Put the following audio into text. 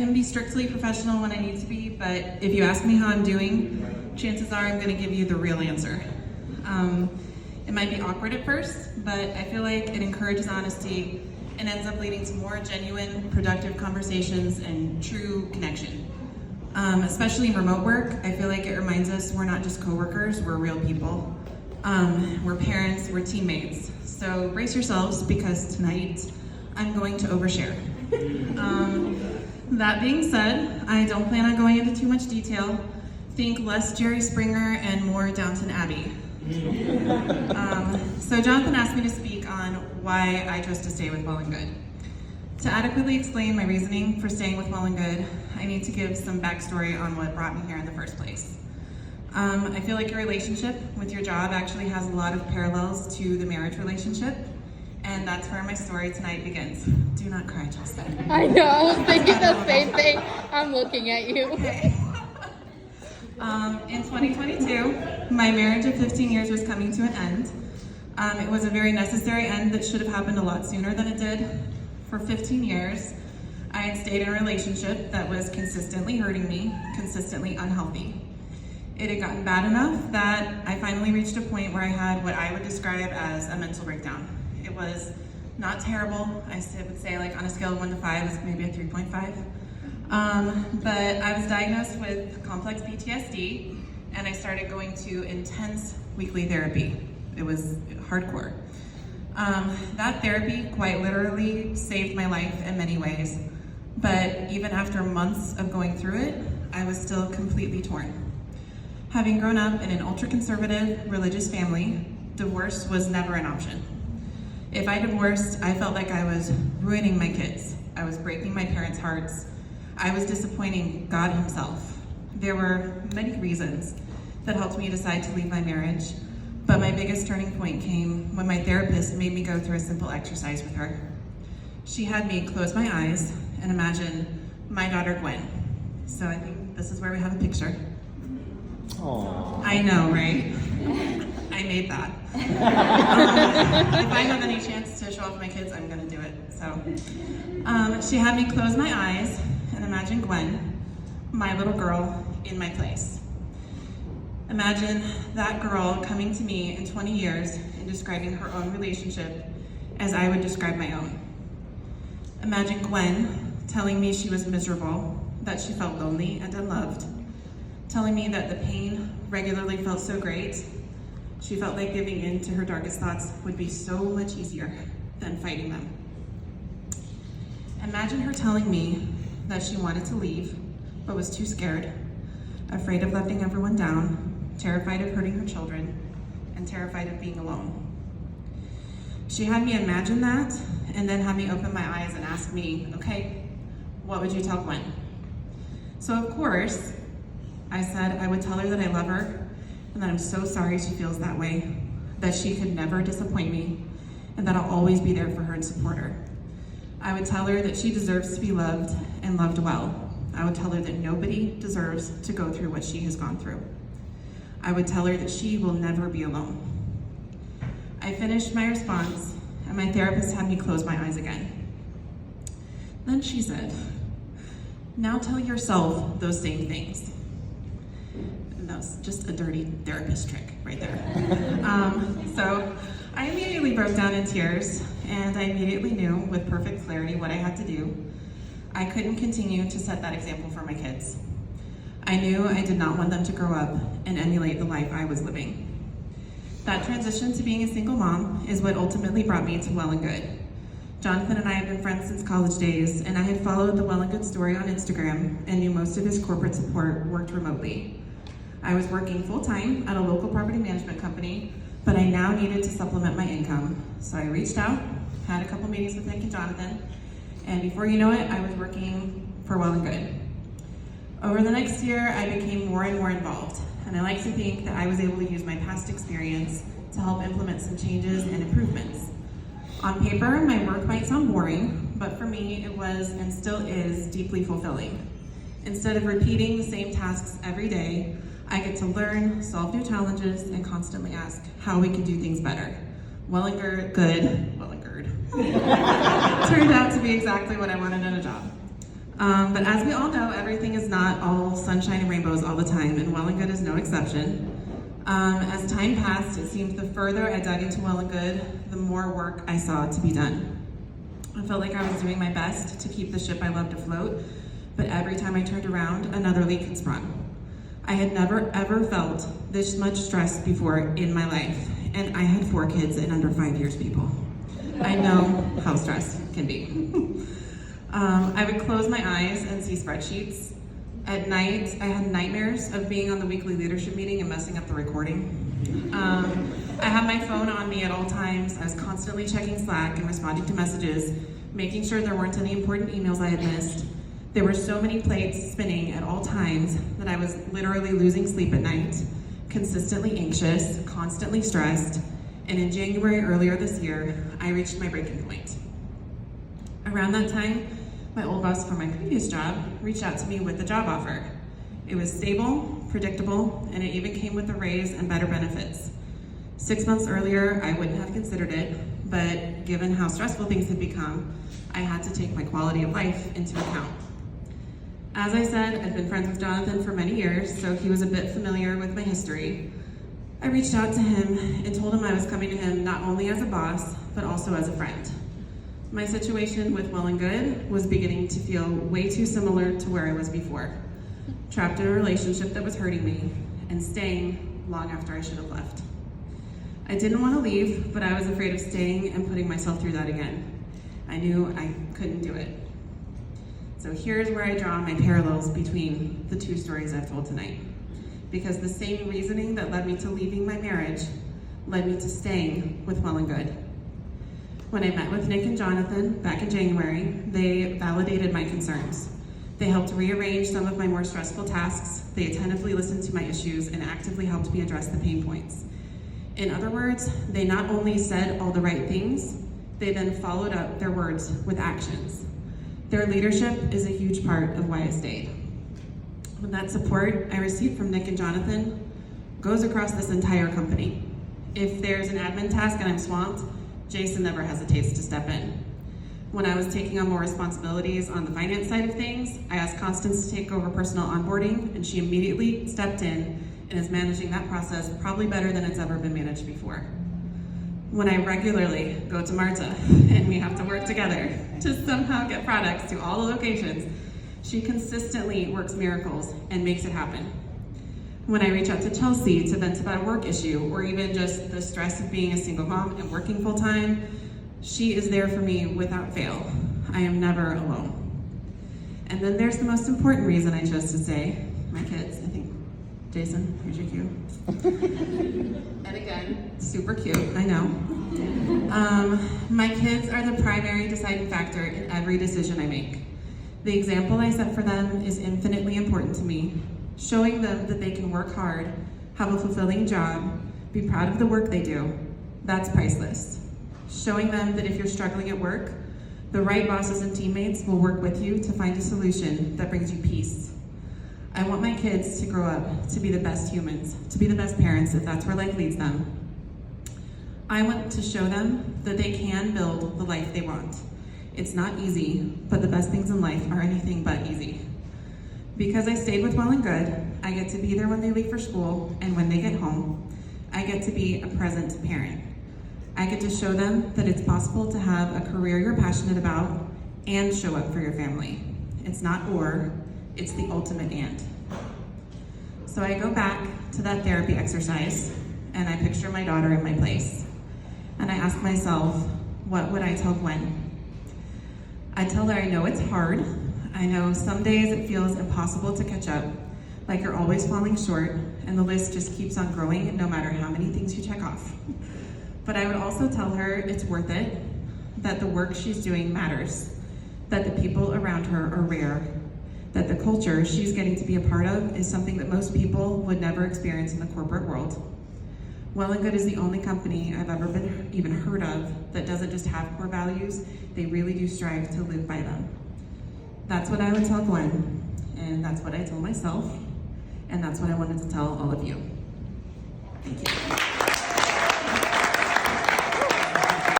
can be strictly professional when I need to be, but if you ask me how I'm doing, chances are I'm going to give you the real answer. It might be awkward at first, but I feel like it encourages honesty and ends up leading to more genuine, productive conversations and true connection. Especially in remote work, I feel like it reminds us we're not just coworkers, we're real people. We're parents, we're teammates. So brace yourselves, because tonight I'm going to overshare. That being said, I don't plan on going into too much detail. Think less Jerry Springer and more Downton Abbey. So Jonathan asked me to speak on why I chose to stay with Well and Good. To adequately explain my reasoning for staying with Well and Good, I need to give some backstory on what brought me here in the first place. I feel like your relationship with your job actually has a lot of parallels to the marriage relationship, and that's where my story tonight begins. Do not cry, Justin. I know, I was thinking the same thing. I'm looking at you. Okay. In 2022, my marriage of 15 years was coming to an end. It was a very necessary end that should have happened a lot sooner than it did. For 15 years, I had stayed in a relationship that was consistently hurting me, consistently unhealthy. It had gotten bad enough that I finally reached a point where I had what I would describe as a mental breakdown. It was not terrible. I would say, like, on a scale of 1 to 5, it's maybe a 3.5. But I was diagnosed with complex PTSD, and I started going to intense weekly therapy. It was hardcore. That therapy quite literally saved my life in many ways, but even after months of going through it, I was still completely torn. Having grown up in an ultra-conservative religious family, divorce was never an option. If I divorced, I felt like I was ruining my kids. I was breaking my parents' hearts. I was disappointing God himself. There were many reasons that helped me decide to leave my marriage, but my biggest turning point came when my therapist made me go through a simple exercise with her. She had me close my eyes and imagine my daughter Gwen. So I think this is where we have a picture. Aww. I know, right? I made that. If I have any chance to show off my kids, I'm gonna do it. So she had me close my eyes and imagine Gwen, my little girl, in my place. Imagine that girl coming to me in 20 years and describing her own relationship as I would describe my own. Imagine Gwen telling me she was miserable, that she felt lonely and unloved, telling me that the pain regularly felt so great, she felt like giving in to her darkest thoughts would be so much easier than fighting them. Imagine her telling me that she wanted to leave, but was too scared, afraid of letting everyone down, terrified of hurting her children, and terrified of being alone. She had me imagine that, and then had me open my eyes and ask me, okay, what would you tell Gwen? So of course, I said I would tell her that I love her, and that I'm so sorry she feels that way, that she could never disappoint me, and that I'll always be there for her and support her. I would tell her that she deserves to be loved and loved well. I would tell her that nobody deserves to go through what she has gone through. I would tell her that she will never be alone. I finished my response, and my therapist had me close my eyes again. Then she said, now tell yourself those same things. And that was just a dirty therapist trick right there. So I immediately broke down in tears, and I immediately knew with perfect clarity what I had to do. I couldn't continue to set that example for my kids. I knew I did not want them to grow up and emulate the life I was living. That transition to being a single mom is what ultimately brought me to Well and Good. Jonathan and I have been friends since college days, and I had followed the Well and Good story on Instagram and knew most of his corporate support worked remotely. I was working full-time at a local property management company, but I now needed to supplement my income. So I reached out, had a couple meetings with Nick and Jonathan, and before you know it, I was working for Well and Good. Over the next year, I became more and more involved, and I like to think that I was able to use my past experience to help implement some changes and improvements. On paper, my work might sound boring, but for me, it was and still is deeply fulfilling. Instead of repeating the same tasks every day, I get to learn, solve new challenges, and constantly ask how we can do things better. Well and Good turned out to be exactly what I wanted in a job. But as we all know, everything is not all sunshine and rainbows all the time, and Well and Good is no exception. As time passed, it seemed the further I dug into Well and Good, the more work I saw to be done. I felt like I was doing my best to keep the ship I loved afloat, but every time I turned around, another leak had sprung. I had never ever felt this much stress before in my life, and I had 4 kids in under 5 years, people. I know how stressed can be. I would close my eyes and see spreadsheets. At night, I had nightmares of being on the weekly leadership meeting and messing up the recording. I had my phone on me at all times. I was constantly checking Slack and responding to messages, making sure there weren't any important emails I had missed. There were so many plates spinning at all times that I was literally losing sleep at night, consistently anxious, constantly stressed, and in January earlier this year, I reached my breaking point. Around that time, my old boss from my previous job reached out to me with a job offer. It was stable, predictable, and it even came with a raise and better benefits. 6 months earlier, I wouldn't have considered it, but given how stressful things had become, I had to take my quality of life into account. As I said, I'd been friends with Jonathan for many years, so he was a bit familiar with my history. I reached out to him and told him I was coming to him not only as a boss, but also as a friend. My situation with Well and Good was beginning to feel way too similar to where I was before. Trapped in a relationship that was hurting me and staying long after I should have left. I didn't want to leave, but I was afraid of staying and putting myself through that again. I knew I couldn't do it. So here's where I draw my parallels between the 2 stories I've told tonight. Because the same reasoning that led me to leaving my marriage led me to staying with Well and Good. When I met with Nick and Jonathan back in January, they validated my concerns. They helped rearrange some of my more stressful tasks. They attentively listened to my issues and actively helped me address the pain points. In other words, they not only said all the right things, they then followed up their words with actions. Their leadership is a huge part of why I stayed. With that support I received from Nick and Jonathan goes across this entire company. If there's an admin task and I'm swamped, Jason never hesitates to step in. When I was taking on more responsibilities on the finance side of things, I asked Constance to take over personal onboarding, and she immediately stepped in and is managing that process probably better than it's ever been managed before. When I regularly go to Marta and we have to work together to somehow get products to all the locations, she consistently works miracles and makes it happen. When I reach out to Chelsea to vent about a work issue or even just the stress of being a single mom and working full time, she is there for me without fail. I am never alone. And then there's the most important reason I chose to stay, my kids. I think, Jason, here's your cue. And again, super cute, I know. My kids are the primary deciding factor in every decision I make. The example I set for them is infinitely important to me. Showing them that they can work hard, have a fulfilling job, be proud of the work they do, that's priceless. Showing them that if you're struggling at work, the right bosses and teammates will work with you to find a solution that brings you peace. I want my kids to grow up to be the best humans, to be the best parents if that's where life leads them. I want to show them that they can build the life they want. It's not easy, but the best things in life are anything but easy. Because I stayed with Well and Good, I get to be there when they leave for school and when they get home. I get to be a present parent. I get to show them that it's possible to have a career you're passionate about and show up for your family. It's not or, it's the ultimate and. So I go back to that therapy exercise and I picture my daughter in my place. And I ask myself, what would I tell Gwen? I tell her I know it's hard. I know some days it feels impossible to catch up, like you're always falling short and the list just keeps on growing no matter how many things you check off. But I would also tell her it's worth it, that the work she's doing matters, that the people around her are rare, that the culture she's getting to be a part of is something that most people would never experience in the corporate world. Well and Good is the only company I've ever been even heard of that doesn't just have core values, they really do strive to live by them. That's what I would tell Gwen, and that's what I told myself, and that's what I wanted to tell all of you. Thank you.